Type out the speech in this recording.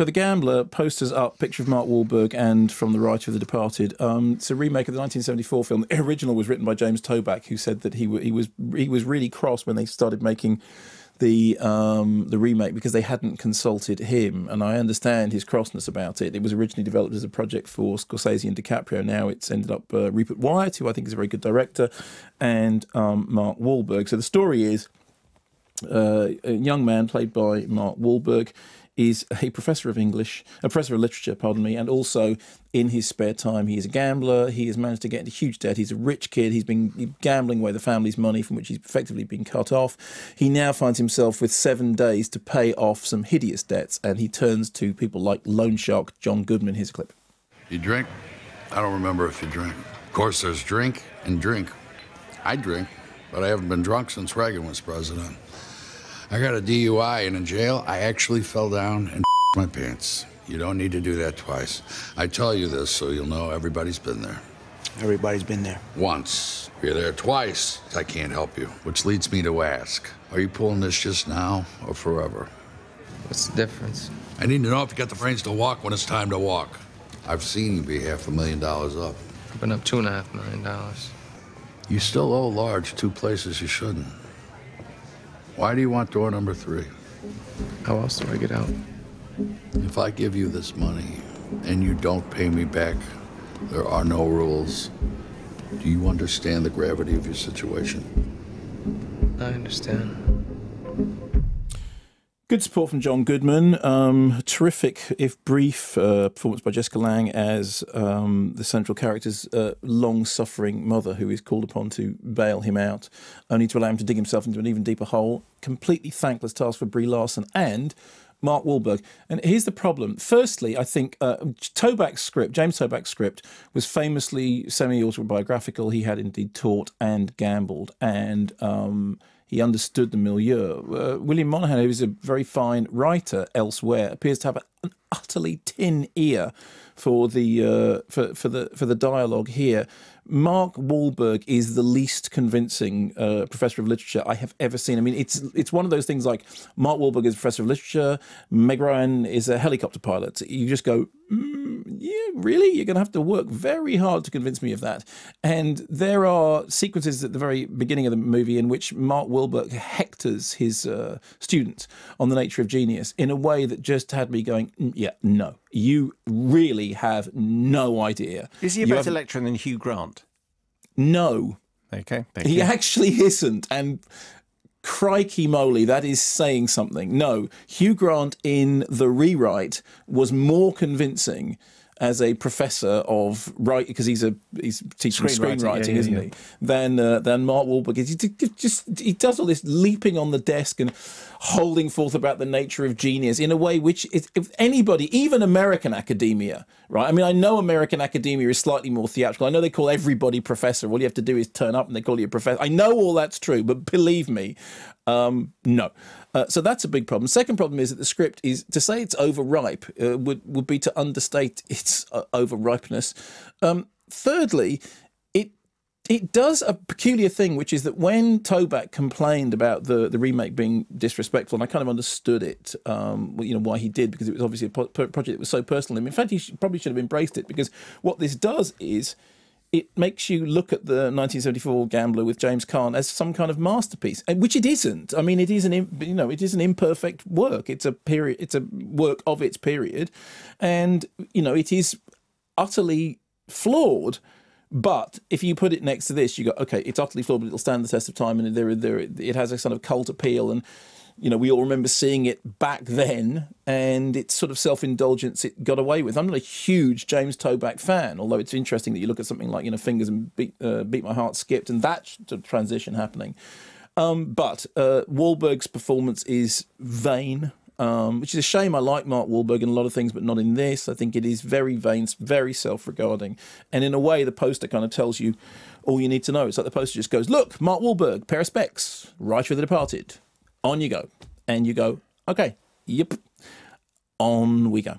So The Gambler posters up, picture of Mark Wahlberg and from the writer of The Departed. It's a remake of the 1974 film. The original was written by James Toback, who said that he was really cross when they started making the remake because they hadn't consulted him, and I understand his crossness about it. It was originally developed as a project for Scorsese and DiCaprio. Now it's ended up Rupert Wyatt, who I think is a very good director, and Mark Wahlberg. So the story is a young man played by Mark Wahlberg is a professor of literature, pardon me, and also in his spare time he is a gambler. He has managed to get into huge debt. He's a rich kid. He's been gambling away the family's money from which he's effectively been cut off. He now finds himself with 7 days to pay off some hideous debts, and he turns to people like loan shark John Goodman. Here's a clip. You drink? I don't remember if you drink. Of course, there's drink and drink. I drink, but I haven't been drunk since Reagan was president. I got a DUI, and in jail, I actually fell down and my pants. You don't need to do that twice. I tell you this so you'll know everybody's been there. Everybody's been there. Once. If you're there twice, I can't help you. Which leads me to ask, are you pulling this just now or forever? What's the difference? I need to know if you got the brains to walk when it's time to walk. I've seen you be $500,000 up. I've been up $2.5 million. You still owe large 2 places you shouldn't. Why do you want door number 3? How else do I get out? If I give you this money and you don't pay me back, there are no rules. Do you understand the gravity of your situation? I understand. Good support from John Goodman. Terrific, if brief, performance by Jessica Lange as the central character's long-suffering mother, who is called upon to bail him out, only to allow him to dig himself into an even deeper hole. Completely thankless task for Brie Larson and Mark Wahlberg. And here's the problem. Firstly, I think James Toback's script, was famously semi-autobiographical. He had indeed taught and gambled, and he understood the milieu. William Monahan, who is a very fine writer elsewhere, appears to have an utterly tin ear for the dialogue here. Mark Wahlberg is the least convincing professor of literature I have ever seen. I mean, it's one of those things like Mark Wahlberg is a professor of literature, Meg Ryan is a helicopter pilot. You just go, yeah, really? You're going to have to work very hard to convince me of that. And there are sequences at the very beginning of the movie in which Mark Wahlberg hectors his students on the nature of genius in a way that just had me going, yeah, no, you really have no idea. Is he a better lecturer than Hugh Grant? No. Okay. He actually isn't. And crikey moly, that is saying something. No, Hugh Grant in the rewrite was more convincing as a professor of because he's teaching screenwriting, isn't he? Than Mark Wahlberg is. He does all this leaping on the desk and holding forth about the nature of genius in a way which is, if anybody, even American academia, right? I mean, I know American academia is slightly more theatrical. I know they call everybody professor. All you have to do is turn up and they call you a professor. I know all that's true, but believe me, no. So that's a big problem. Second problem is that the script is, to say it's overripe would be to understate its overripeness. Thirdly, it does a peculiar thing, which is that when Toback complained about the remake being disrespectful, and I kind of understood it, why he did, because it was obviously a project that was so personal to him. In fact, he probably should have embraced it, because what this does is it makes you look at the 1974 Gambler with James Caan as some kind of masterpiece, which it isn't. I mean, it is an imperfect work. It's a period. It's a work of its period, and it is utterly flawed. But if you put it next to this, you go, okay, it's utterly flawed, but it'll stand the test of time, and it has a sort of cult appeal, and we all remember seeing it back then, and it's sort of self-indulgence it got away with. I'm not a huge James Toback fan, although it's interesting that you look at something like Fingers and Beat My Heart Skipped, and that sort of transition happening. But Wahlberg's performance is vain. Which is a shame. I like Mark Wahlberg in a lot of things, but not in this. I think it is very vain, very self-regarding. And in a way, the poster kind of tells you all you need to know. It's like the poster just goes, look, Mark Wahlberg, pair of specs, writer of The Departed. On you go. And you go, okay, yep, on we go.